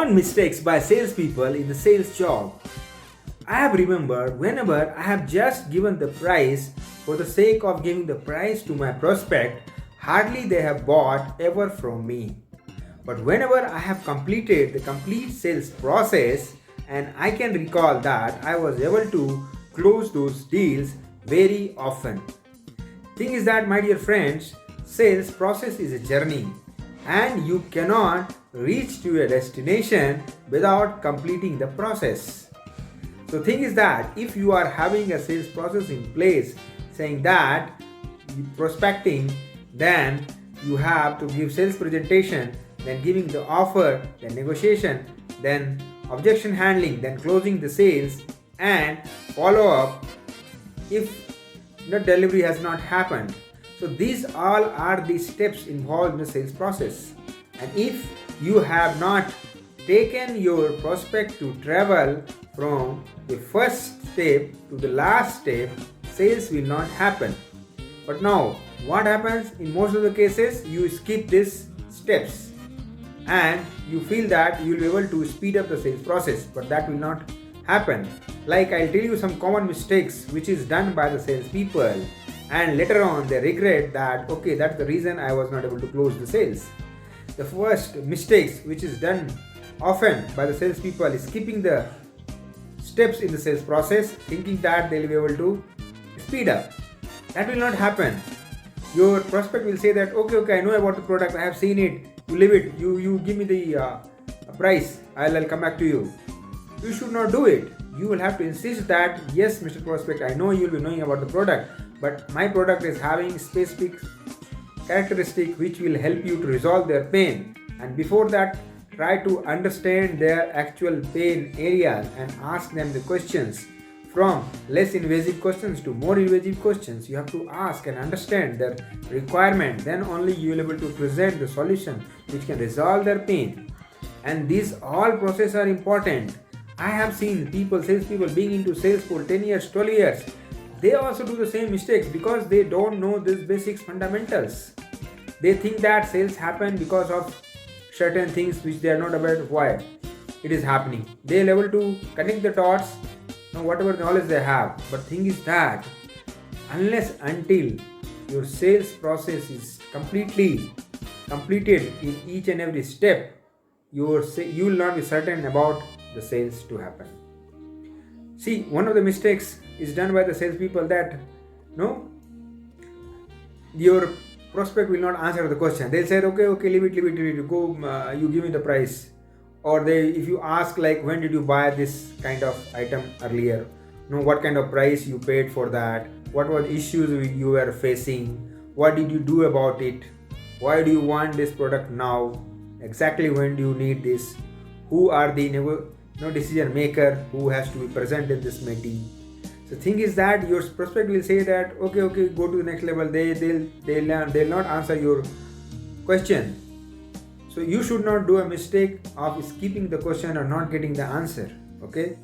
Common mistakes by salespeople in the sales job. I have remembered whenever I have just given the price for the sake of giving the price to my prospect, hardly they have bought ever from me. But whenever I have completed the complete sales process, and I can recall that I was able to close those deals very often. Thing is that, my dear friends, sales process is a journey and you cannot reach to a destination without completing the process. So thing is that if you are having a sales process in place saying that prospecting, then you have to give sales presentation, then giving the offer, then negotiation, then objection handling, then closing the sales and follow up if the delivery has not happened. So these all are the steps involved in the sales process. And if you have not taken your prospect to travel from the first step to the last step, sales will not happen. But now, what happens in most of the cases, you skip these steps and you feel that you will be able to speed up the sales process, but that will not happen. Like I'll tell you some common mistakes which is done by the salespeople, and later on they regret that okay, that's the reason I was not able to close the sales. The first mistakes which is done often by the salespeople is skipping the steps in the sales process, thinking that they'll be able to speed up. That will not happen. Your prospect will say that okay, I know about the product, I have seen it, you leave it, you give me the price, I'll come back to you. You should not do it. You will have to insist that yes, Mr. Prospect, I know you will be knowing about the product, but my product is having specific characteristic which will help you to resolve their pain. And before that, try to understand their actual pain areas and ask them the questions, from less invasive questions to more invasive questions. You have to ask and understand their requirement, then only you will be able to present the solution which can resolve their pain. And these all processes are important. I have seen salespeople being into sales for 10 years, 12 years. They also do the same mistakes because they don't know these basics fundamentals. They think that sales happen because of certain things which they are not aware of why it is happening. They are able to connect the dots, whatever knowledge they have. But thing is that unless until your sales process is completely completed in each and every step, you will not be certain about the sales to happen. See, one of the mistakes is done by the salespeople that your prospect will not answer the question. They'll say, okay, leave it, go, you give me the price. Or if you ask like, when did you buy this kind of item earlier? What kind of price you paid for that? What were the issues you were facing? What did you do about it? Why do you want this product now? Exactly when do you need this? Who are the decision maker who has to be present in this meeting? The thing is that your prospect will say that okay, go to the next level. They'll not answer your question. So you should not do a mistake of skipping the question or not getting the answer. Okay,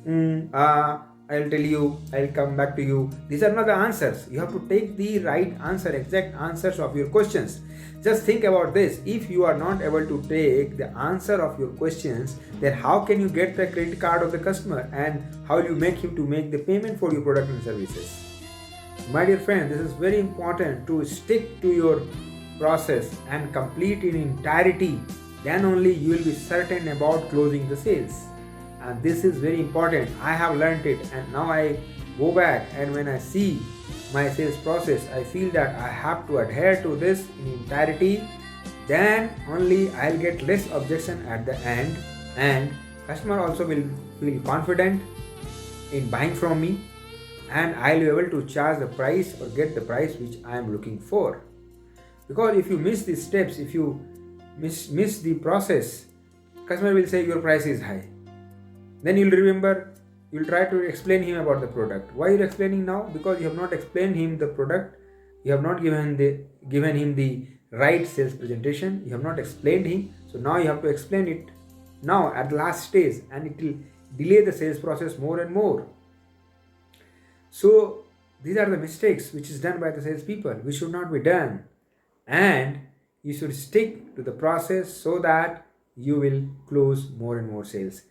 I'll tell you, I'll come back to you. These are not the answers. You have to take the right answer, exact answers of your questions. Just think about this. If you are not able to take the answer of your questions, then how can you get the credit card of the customer, and how will you make him to make the payment for your product and services? My dear friend, this is very important to stick to your process and complete in entirety. Then only you will be certain about closing the sales. And this is very important. I have learned it, and now I go back and when I see my sales process, I feel that I have to adhere to this in entirety. Then only I'll get less objection at the end, and customer also will feel confident in buying from me, and I'll be able to charge the price or get the price which I am looking for. Because if you miss these steps, if you miss the process, customer will say your price is high. Then you'll try to explain him about the product. Why you're explaining now? Because you have not explained him the product. You have not given him the right sales presentation. You have not explained him. So now you have to explain it now at the last stage, and it will delay the sales process more and more. So these are the mistakes which is done by the salespeople, which should not be done. And you should stick to the process so that you will close more and more sales.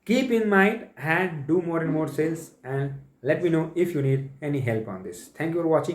Keep in mind and do more and more sales, and let me know if you need any help on this. Thank you for watching.